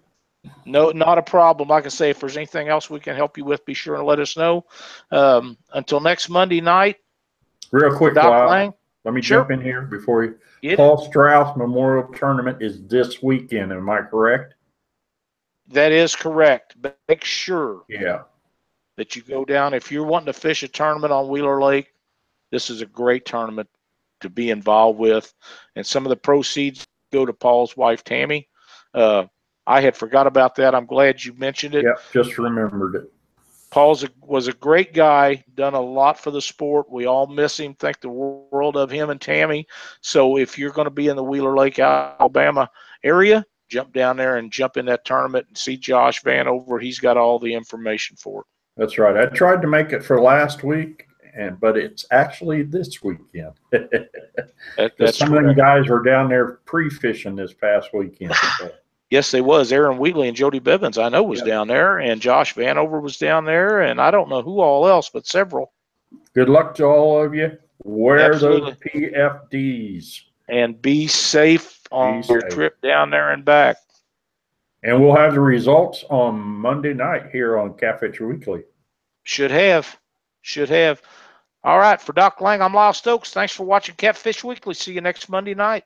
No, not a problem. Like I say, if there's anything else we can help you with, be sure and let us know. Until next Monday night. Real quick, Doc Lang. Let me jump in here before you. Yeah. Paul Strauss Memorial Tournament is this weekend. Am I correct? That is correct. But make sure Yeah. that you go down. If you're wanting to fish a tournament on Wheeler Lake, this is a great tournament to be involved with. And some of the proceeds go to Paul's wife, Tammy. I had forgot about that. I'm glad you mentioned it. Yeah, just remembered it. Paul's was a great guy, done a lot for the sport. We all miss him, think the world of him and Tammy. So if you're going to be in the Wheeler Lake, Alabama area, jump down there and jump in that tournament and see Josh Vanover. He's got all the information for it. That's right. I tried to make it for last week, but it's actually this weekend. That's some of you guys were down there pre-fishing this past weekend. So. Yes, they was. Aaron Wheatley and Jody Bivens, I know, was down there, and Josh Vanover was down there, and I don't know who all else, but several. Good luck to all of you. Wear Absolutely. those PFDs. And be safe on your trip down there and back. And we'll have the results on Monday night here on Catfish Weekly. Should have. All right, for Doc Lang, I'm Lyle Stokes. Thanks for watching Catfish Weekly. See you next Monday night.